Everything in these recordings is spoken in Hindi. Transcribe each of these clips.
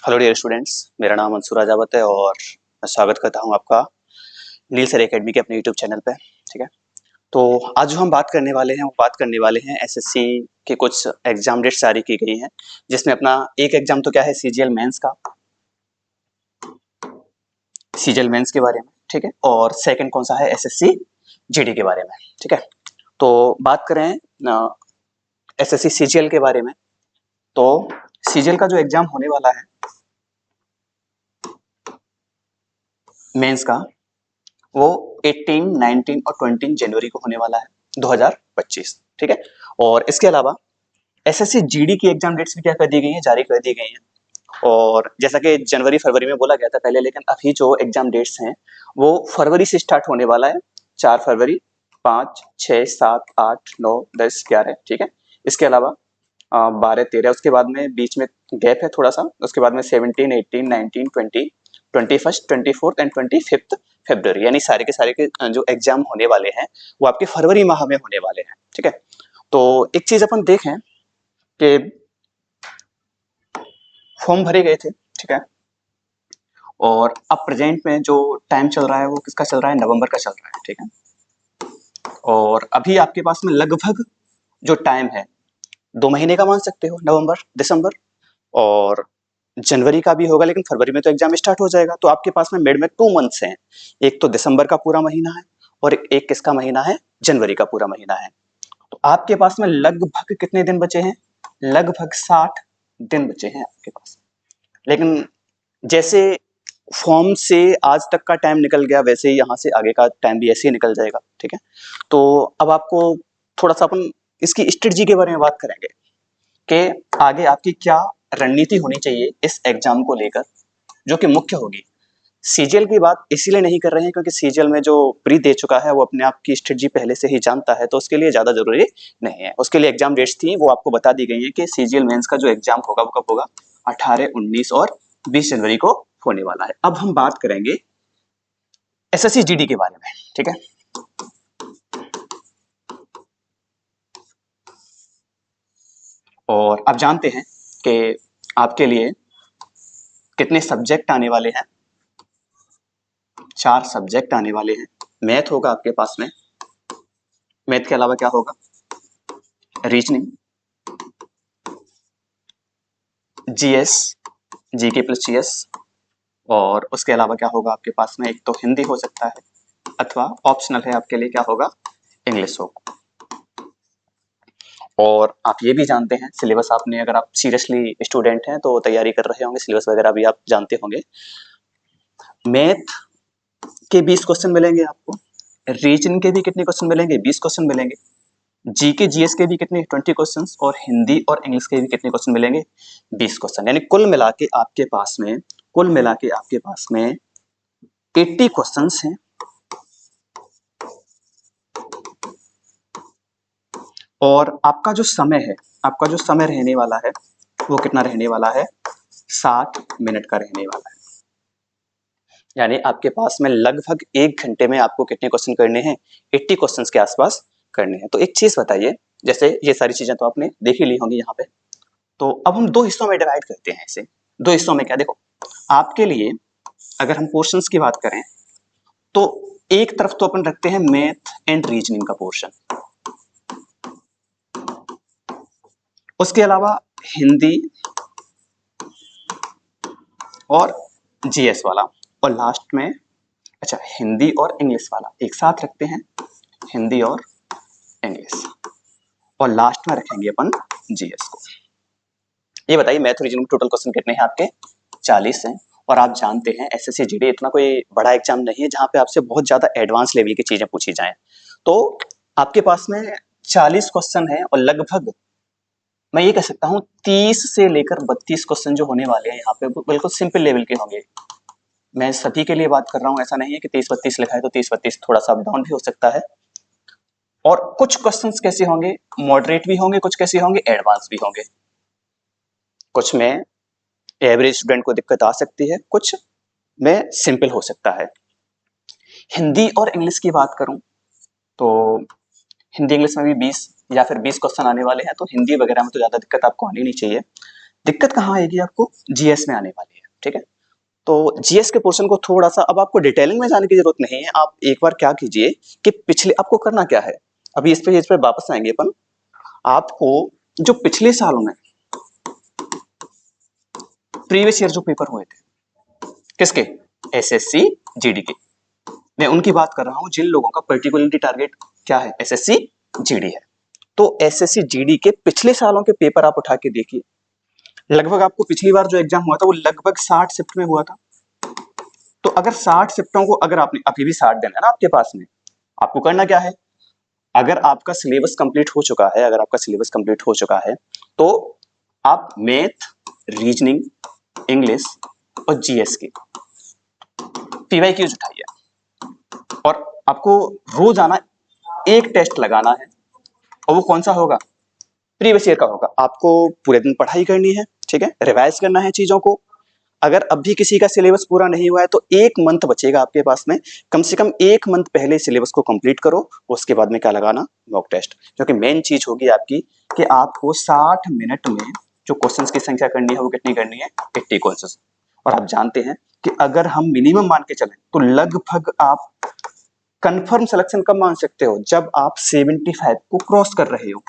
हेलो डियर स्टूडेंट्स, मेरा नाम मंसूर राजावत है और मैं स्वागत करता हूं आपका नील सर एकेडमी के अपने यूट्यूब चैनल पे। ठीक है, तो आज जो हम बात करने वाले हैं वो बात करने वाले हैं एसएससी के कुछ एग्जाम डेट्स जारी की गई हैं, जिसमें अपना एक एग्जाम तो क्या है सीजीएल मेंस का, सीजीएल मेंस के बारे में। ठीक है, और सेकंड कौन सा है एसएससी जीडी के बारे में। ठीक है, तो बात करें एसएससी सीजीएल के बारे में, तो सीजीएल का जो एग्जाम होने वाला है मेंस का, वो 18, 19 और 20 जनवरी को होने वाला है 2025। ठीक है, और इसके अलावा एसएससी जीडी की एग्जाम डेट्स भी क्या कर दी गई हैं, जारी कर दी गई हैं। और जैसा कि जनवरी फरवरी में बोला गया था पहले, लेकिन अभी जो एग्जाम डेट्स हैं वो फरवरी से स्टार्ट होने वाला है। 4 फरवरी, 5, 6, 7, 8, 9, 10, 11। ठीक है, इसके अलावा 12, 13, उसके बाद में बीच में गैप है थोड़ा सा, उसके बाद में 17, 18, 19, 20, 21, 24 एंड 25 फरवरी, यानी सारे के सारे के जो एग्जाम होने वाले हैं वो आपके फरवरी माह में होने वाले हैं। ठीक है, तो एक चीज अपन देखें कि फॉर्म भरे गए थे। ठीक है, और अब प्रेजेंट में जो टाइम चल रहा है वो किसका चल रहा है, नवंबर का चल रहा है। ठीक है, और अभी आपके पास में लगभग जो टाइम है 2 महीने का मान सकते हो, नवंबर, दिसंबर और जनवरी का भी होगा, लेकिन फरवरी में तो एग्जाम स्टार्ट हो जाएगा। तो आपके पास में मिड में 2 मंथ्स हैं, एक तो दिसंबर का पूरा महीना है और एक किसका महीना है, जनवरी का पूरा महीना है। तो आपके पास में लगभग कितने दिन बचे हैं, लगभग 60 दिन बचे हैं आपके पास। लेकिन जैसे फॉर्म से आज तक का टाइम निकल गया, वैसे ही यहाँ से आगे का टाइम भी ऐसे ही निकल जाएगा। ठीक है, तो अब आपको थोड़ा सा अपन इसकी स्ट्रेटजी के बारे में बात करेंगे कि आगे आपकी क्या रणनीति होनी चाहिए इस एग्जाम को लेकर, जो कि मुख्य होगी। सीजीएल की बात इसीलिए नहीं कर रहे हैं क्योंकि सीजीएल में जो प्री दे चुका है वो अपने आप की स्ट्रेटजी पहले से ही जानता है, तो उसके लिए ज्यादा जरूरी नहीं है। उसके लिए एग्जाम डेट्स थी वो आपको बता दी गई है कि सीजीएल मेंस का जो एग्जाम होगा वो कब होगा, 18, 19 और 20 जनवरी को होने वाला है। अब हम बात करेंगे एसएससी जीडी के बारे में। ठीक है, और आप जानते हैं कि आपके लिए कितने सब्जेक्ट आने वाले हैं, 4 सब्जेक्ट आने वाले हैं। मैथ होगा आपके पास में, मैथ के अलावा क्या होगा, reasoning, GS, GK plus GS, और उसके अलावा क्या होगा आपके पास में, एक तो हिंदी हो सकता है अथवा ऑप्शनल है आपके लिए क्या होगा, इंग्लिश होगा। और आप ये भी जानते हैं सिलेबस, आपने अगर आप सीरियसली स्टूडेंट हैं तो तैयारी कर रहे होंगे, सिलेबस वगैरह भी आप जानते होंगे। मैथ के 20 क्वेश्चन मिलेंगे आपको, रीजनिंग के भी कितने क्वेश्चन मिलेंगे, 20 क्वेश्चन मिलेंगे, जीके जीएस के भी कितने, 20 क्वेश्चंस, और हिंदी और इंग्लिश के भी कितने क्वेश्चन मिलेंगे, 20 क्वेश्चन। यानी कुल मिला के आपके पास में 80 क्वेश्चंस हैं। और आपका जो समय रहने वाला है वो कितना रहने वाला है, 60 मिनट का रहने वाला है। यानी आपके पास में लगभग 1 घंटे में आपको कितने क्वेश्चन करने हैं, 80 क्वेश्चंस के आसपास करने हैं। तो एक चीज बताइए, जैसे ये सारी चीजें तो आपने देख ही ली होंगी यहाँ पे, तो अब हम 2 हिस्सों में डिवाइड करते हैं इसे। 2 हिस्सों में क्या, देखो आपके लिए अगर हम पोर्शंस की बात करें तो एक तरफ तो अपन रखते हैं मैथ एंड रीजनिंग का पोर्शन, उसके अलावा हिंदी और जीएस वाला, और लास्ट में अच्छा हिंदी और इंग्लिश वाला एक साथ रखते हैं, हिंदी और इंग्लिश, और लास्ट में रखेंगे अपन जीएस को। ये बताइए मैथ रीजनिंग टोटल क्वेश्चन कितने हैं आपके, 40 हैं। और आप जानते हैं एसएससी जीडी इतना कोई बड़ा एग्जाम नहीं है जहां पे आपसे बहुत ज्यादा एडवांस लेवल की चीजें पूछी जाएं। तो आपके पास में 40 क्वेश्चन है और लगभग मैं ये कह सकता हूँ 30 से लेकर 32 क्वेश्चन जो होने वाले हैं यहाँ पे बिल्कुल सिंपल लेवल के होंगे। मैं सभी के लिए बात कर रहा हूँ, ऐसा नहीं है कि 30-32 लिखा है तो 30-32, थोड़ा सा अप डाउन भी हो सकता है। और कुछ क्वेश्चंस कैसे होंगे, मॉडरेट भी होंगे, कुछ कैसे होंगे, एडवांस भी होंगे। कुछ में एवरेज स्टूडेंट को दिक्कत आ सकती है, कुछ में सिंपल हो सकता है। हिंदी और इंग्लिश की बात करूं तो हिंदी इंग्लिश में भी 20 या फिर 20 क्वेश्चन आने वाले हैं, तो हिंदी वगैरह में तो ज्यादा दिक्कत आपको आनी नहीं चाहिए। दिक्कत कहाँ आएगी आपको, जीएस में आने वाली है। ठीक है। तो जीएस के पोर्शन को थोड़ा सा अब आपको डिटेलिंग में जाने की जरूरत नहीं है, आप एक बार क्या कीजिए कि पिछले आपको करना क्या है, अभी इस पे वापस आएंगे अपन। आपको जो पिछले सालों में प्रीवियस ईयर जो पेपर हुए थे, किसके, एसएससी जीडी के, मैं उनकी बात कर रहा हूं जिन लोगों का पर्टिकुलरली टारगेट क्या है, एसएससी जीडी है। तो एसएससी जीडी के पिछले सालों के पेपर आप उठा के देखिए, लगभग आपको पिछली बार जो एग्जाम हुआ था वो लगभग 60 शिफ्ट में हुआ था। तो अगर 60 शिफ्टों को अगर आपने अभी भी 60 दिन है ना आपके पास में, आपको करना क्या है, अगर आपका सिलेबस कंप्लीट हो चुका है, अगर आपका सिलेबस कंप्लीट हो चुका है तो आप मैथ, रीजनिंग, इंग्लिश और जीएस के पीवाईक्यूज उठाइए और आपको रोजाना एक टेस्ट लगाना है, और वो कौन सा होगा, प्रीवियस ईयर का होगा। आपको पूरे दिन पढ़ाई करनी है, ठीक है, रिवाइज करना है चीजों को। अगर अभी किसी का सिलेबस पूरा नहीं हुआ है तो एक मंथ बचेगा आपके पास में, कम से कम एक मंथ पहले सिलेबस को कंप्लीट करो, उसके बाद में क्या लगाना, मॉक टेस्ट। क्योंकि मेन चीज होगी आपकी कि आपको 60 मिनट में जो क्वेश्चंस की संख्या करनी है वो कितनी करनी है, 80 क्वेश्चंस। और आप जानते हैं कि अगर हम मिनिमम मान के चलें तो लगभग आप कंफर्म सिलेक्शन कब मान सकते हो, जब आप 75 को क्रॉस कर रहे हो।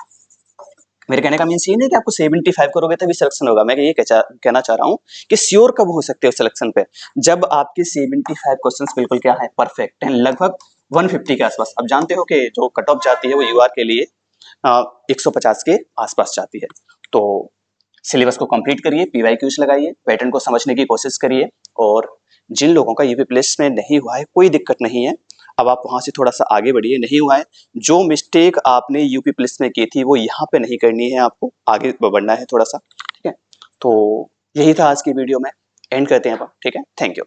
मेरे कहने का मीन्स ये नहीं कि आपको 75 करोगे तभी सिलेक्शन होगा, मैं ये कहना चाह रहा हूँ कि श्योर कब हो सकते हो सिलेक्शन पे, जब आपके 75 क्वेश्चंस बिल्कुल क्या है, परफेक्ट हैं, लगभग 150 के आसपास। अब जानते हो कि जो कट ऑफ जाती है वो यूआर के लिए 150 के आसपास जाती है। तो सिलेबस को कंप्लीट करिए, पीवाईक्यूज लगाइए, पैटर्न को समझने की कोशिश करिए, और जिन लोगों का यूपी पुलिस में नहीं हुआ है कोई दिक्कत नहीं है, अब आप वहां से थोड़ा सा आगे बढ़िए, नहीं हुआ है, जो मिस्टेक आपने यूपी पुलिस में की थी वो यहाँ पे नहीं करनी है, आपको आगे बढ़ना है थोड़ा सा, ठीक है। तो यही था आज की वीडियो में, एंड करते हैं अब, ठीक है, थैंक यू।